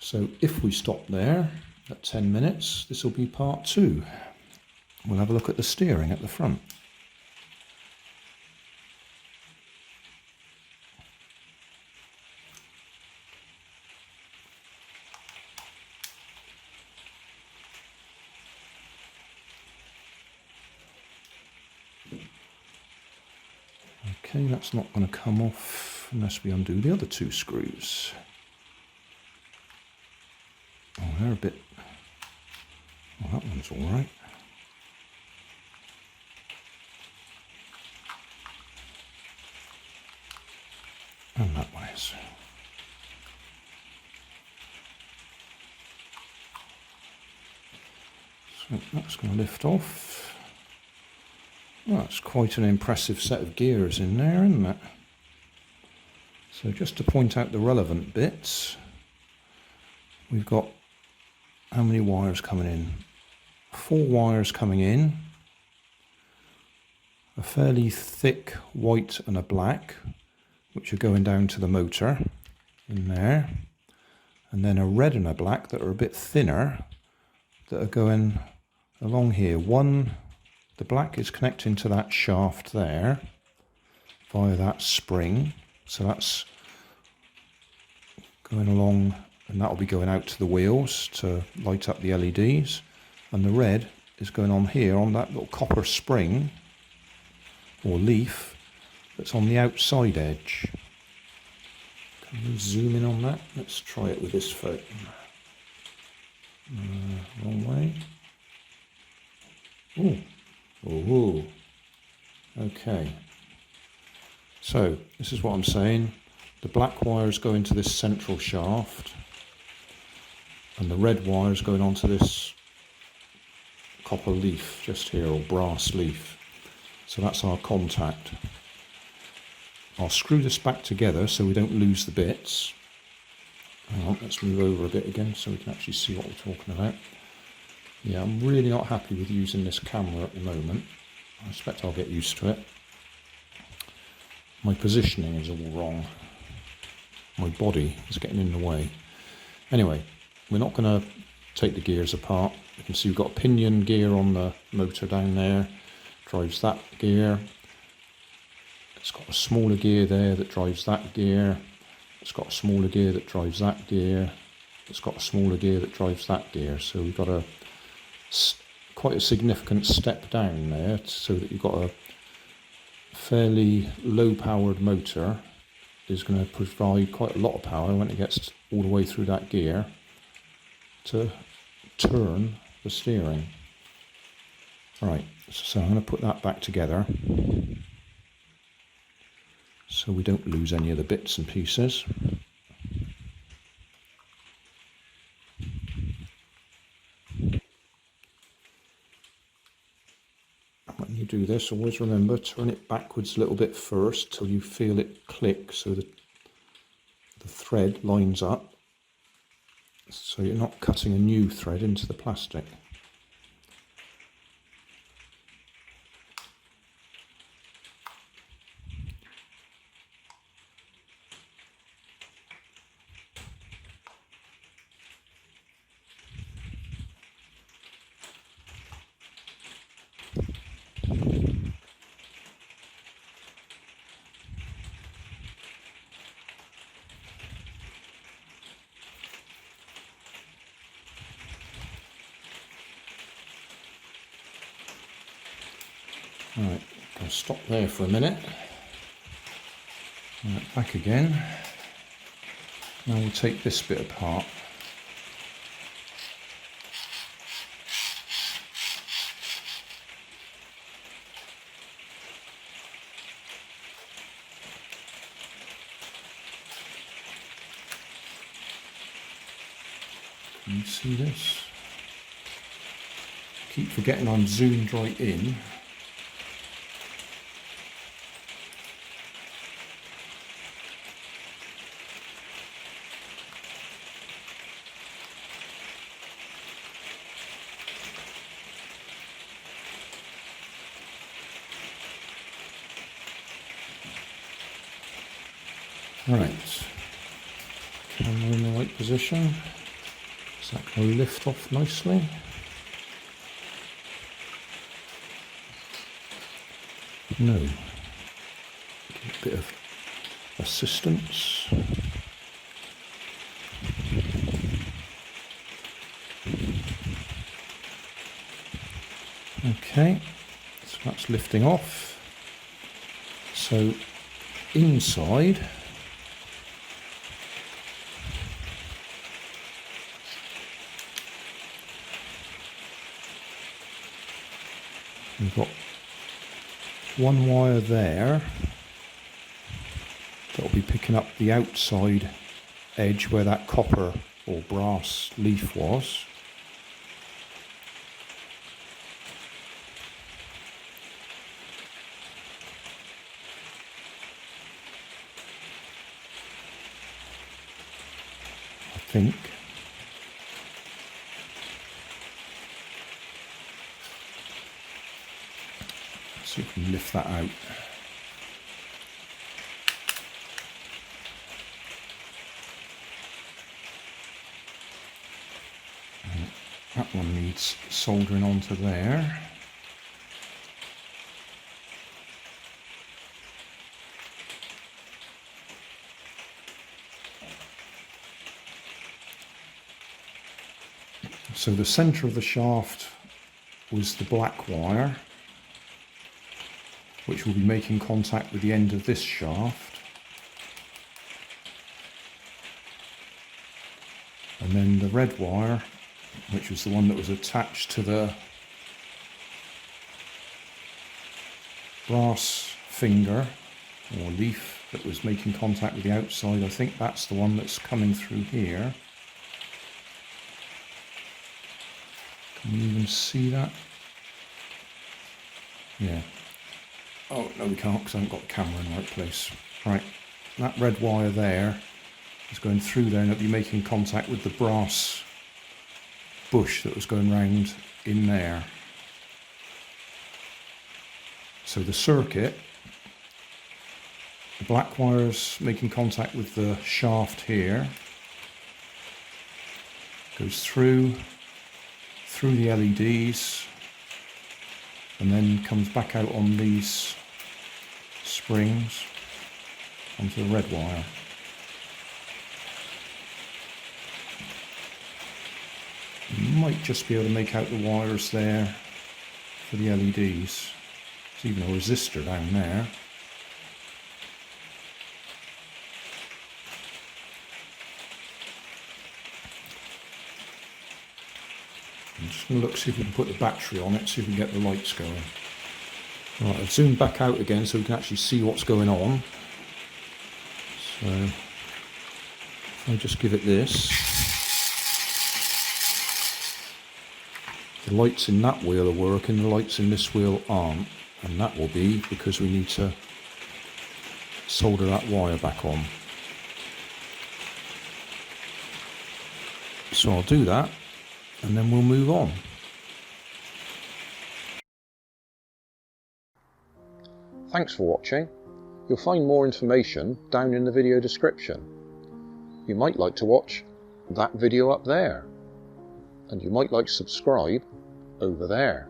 So if we stop there at 10 minutes, this will be part 2. We'll have a look at the steering at the front. Okay, that's not going to come off unless we undo the other 2 screws. Oh, they're a bit... Oh, that one's all right. And that one is. So that's going to lift off. Well, that's quite an impressive set of gears in there, isn't it? So just to point out the relevant bits, we've got how many wires coming in? 4 wires coming in, a fairly thick white and a black, which are going down to the motor in there, and then a red and a black that are a bit thinner that are going along here. The black is connecting to that shaft there via that spring, so that's going along, and that will be going out to the wheels to light up the LEDs, and the red is going on here on that little copper spring or leaf that's on the outside edge. Can we zoom in on that? Let's try it with this phone. Wrong way. Oh, okay. So this is what I'm saying. The black wires go into this central shaft, and the red wires going onto this copper leaf just here, or brass leaf. So that's our contact. I'll screw this back together so we don't lose the bits. Hang on, let's move over a bit again so we can actually see what we're talking about. Yeah, I'm really not happy with using this camera at the moment. I expect I'll get used to it. My positioning is all wrong. My body is getting in the way. Anyway, we're not going to take the gears apart. You can see we've got a pinion gear on the motor down there. Drives that gear. It's got a smaller gear there that drives that gear. It's got a smaller gear that drives that gear. It's got a smaller gear that drives that gear. So we've got quite a significant step down there, so that you've got a fairly low powered motor is going to provide quite a lot of power when it gets all the way through that gear to turn the steering. Right, so I'm going to put that back together so we don't lose any of the bits and pieces. When you do this, always remember, turn it backwards a little bit first till you feel it click, so that the thread lines up, so you're not cutting a new thread into the plastic. Right, I'll stop there for a minute. Right, back again. Now we'll take this bit apart. Can you see this? Keep forgetting I'm zoomed right in. Right, camera in the right position. Is that going to lift off nicely? No. A bit of assistance. Okay, so that's lifting off. So inside, we've got one wire there that will be picking up the outside edge where that copper or brass leaf was. I think. Let's see if we can lift that out. That one needs soldering onto there. So the centre of the shaft was the black wire, which will be making contact with the end of this shaft. And then the red wire, which was the one that was attached to the brass finger or leaf that was making contact with the outside. I think that's the one that's coming through here. Can you even see that? Yeah. Oh, no we can't because I haven't got the camera in the right place. Right, that red wire there is going through there and it'll be making contact with the brass bush that was going round in there. So the circuit, the black wire's making contact with the shaft here, goes through the LEDs and then comes back out on these springs onto the red wire. You might just be able to make out the wires there for the LEDs. There's even a resistor down there. I'm just going to look, see if we can put the battery on it, see if we can get the lights going. Right, I've zoomed back out again so we can actually see what's going on. So, if I just give it this, the lights in that wheel are working, the lights in this wheel aren't, and that will be because we need to solder that wire back on. So I'll do that and then we'll move on. Thanks for watching. You'll find more information down in the video description. You might like to watch that video up there, and you might like to subscribe over there.